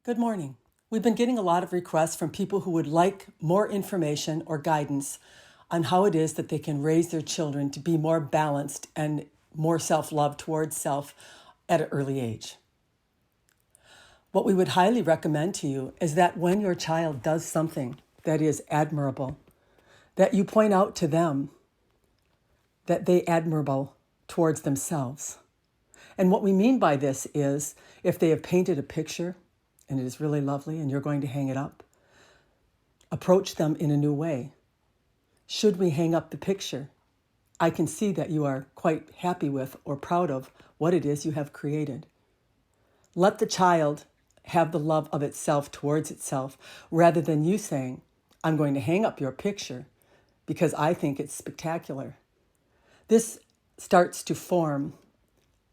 Good morning. We've been getting a lot of requests from people who would like more information or guidance on how it is that they can raise their children to be more balanced and more self-love towards self at an early age. What we would highly recommend to you is that when your child does something that is admirable, that you point out to them that they admirable towards themselves. And what we mean by this is if they have painted a picture and it is really lovely and you're going to hang it up, approach them in a new way. Should we hang up the picture? I can see that you are quite happy with or proud of what it is you have created. Let the child have the love of itself towards itself rather than you saying, I'm going to hang up your picture because I think it's spectacular. This starts to form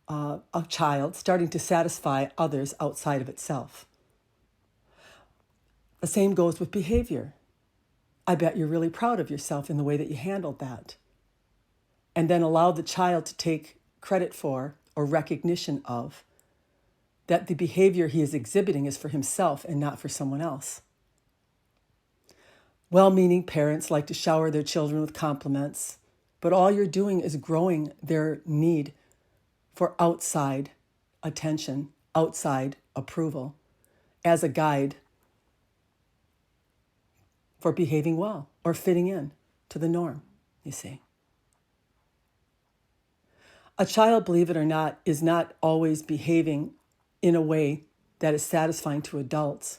a child starting to satisfy others outside of itself. The same goes with behavior. I bet you're really proud of yourself in the way that you handled that. And then allow the child to take credit for or recognition of that the behavior he is exhibiting is for himself and not for someone else. Well-meaning parents like to shower their children with compliments, but all you're doing is growing their need for outside attention, outside approval, as a guide for behaving well or fitting in to the norm, you see. A child, believe it or not, is not always behaving in a way that is satisfying to adults.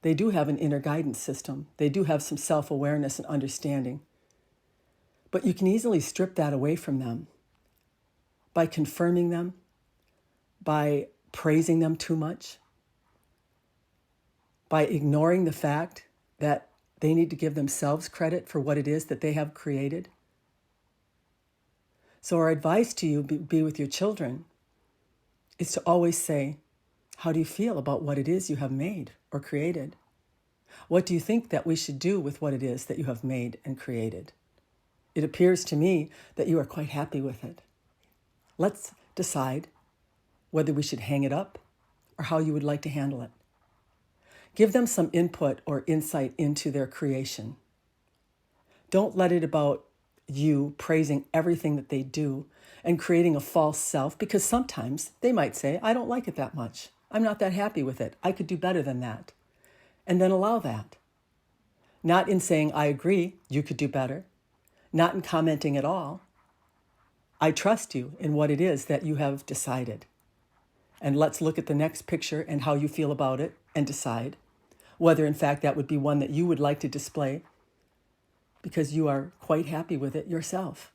They do have an inner guidance system. They do have some self-awareness and understanding. But you can easily strip that away from them by confirming them, by praising them too much, by ignoring the fact that they need to give themselves credit for what it is that they have created. So our advice to you be with your children is to always say, how do you feel about what it is you have made or created? What do you think that we should do with what it is that you have made and created? It appears to me that you are quite happy with it. Let's decide whether we should hang it up or how you would like to handle it. Give them some input or insight into their creation. Don't let it about you praising everything that they do and creating a false self, because sometimes they might say, I don't like it that much. I'm not that happy with it. I could do better than that. And then allow that. Not in saying, I agree, you could do better. Not in commenting at all. I trust you in what it is that you have decided. And let's look at the next picture and how you feel about it and decide whether in fact that would be one that you would like to display because you are quite happy with it yourself.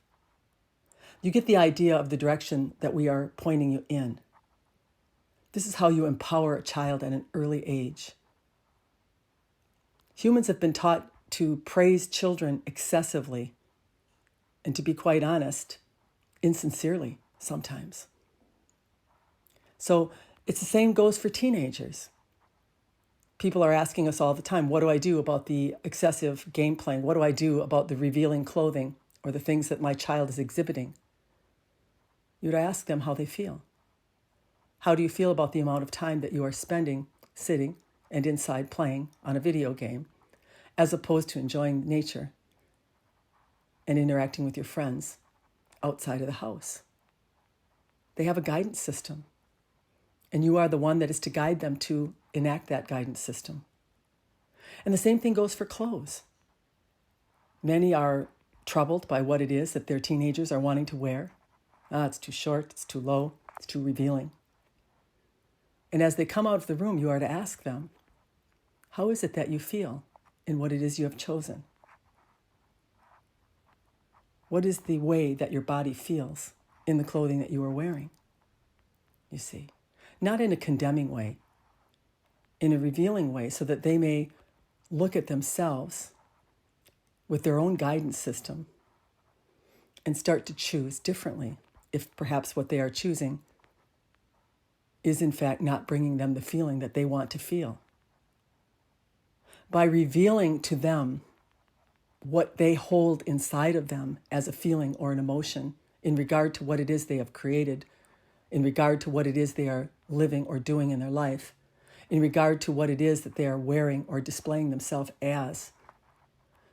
You get the idea of the direction that we are pointing you in. This is how you empower a child at an early age. Humans have been taught to praise children excessively and, to be quite honest, insincerely sometimes. So it's the same goes for teenagers. People are asking us all the time, what do I do about the excessive game playing? What do I do about the revealing clothing or the things that my child is exhibiting? You'd ask them how they feel. How do you feel about the amount of time that you are spending sitting and inside playing on a video game, as opposed to enjoying nature and interacting with your friends outside of the house? They have a guidance system, and you are the one that is to guide them to enact that guidance system. And the same thing goes for clothes. Many are troubled by what it is that their teenagers are wanting to wear. It's too short, it's too low, it's too revealing. And as they come out of the room, you are to ask them, how is it that you feel in what it is you have chosen? What is the way that your body feels in the clothing that you are wearing? You see, not in a condemning way, in a revealing way, so that they may look at themselves with their own guidance system and start to choose differently if perhaps what they are choosing is in fact not bringing them the feeling that they want to feel. By revealing to them what they hold inside of them as a feeling or an emotion in regard to what it is they have created, in regard to what it is they are living or doing in their life, in regard to what it is that they are wearing or displaying themselves as.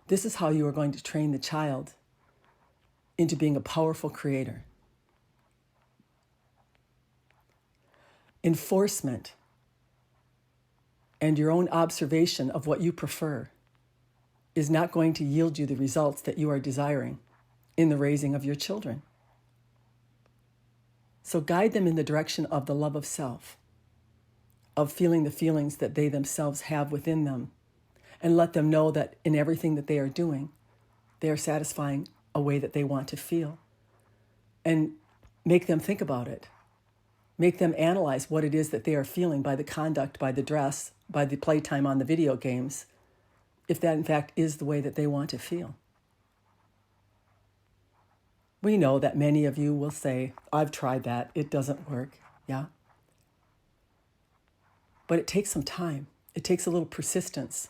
This is how you are going to train the child into being a powerful creator. Enforcement and your own observation of what you prefer is not going to yield you the results that you are desiring in the raising of your children. So guide them in the direction of the love of self, of feeling the feelings that they themselves have within them, and let them know that in everything that they are doing, they are satisfying a way that they want to feel. And make them think about it. Make them analyze what it is that they are feeling by the conduct, by the dress, by the playtime on the video games, if that in fact is the way that they want to feel. We know that many of you will say, I've tried that, it doesn't work, yeah? But it takes some time. It takes a little persistence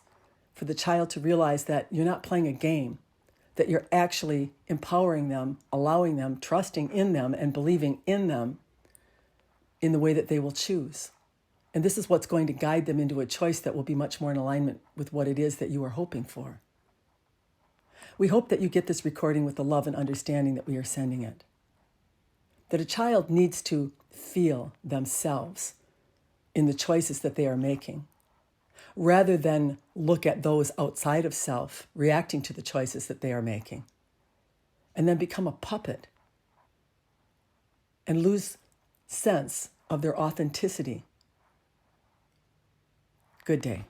for the child to realize that you're not playing a game, that you're actually empowering them, allowing them, trusting in them, and believing in them in the way that they will choose. And this is what's going to guide them into a choice that will be much more in alignment with what it is that you are hoping for. We hope that you get this recording with the love and understanding that we are sending it. That a child needs to feel themselves in the choices that they are making, rather than look at those outside of self reacting to the choices that they are making, and then become a puppet and lose sense of their authenticity. Good day.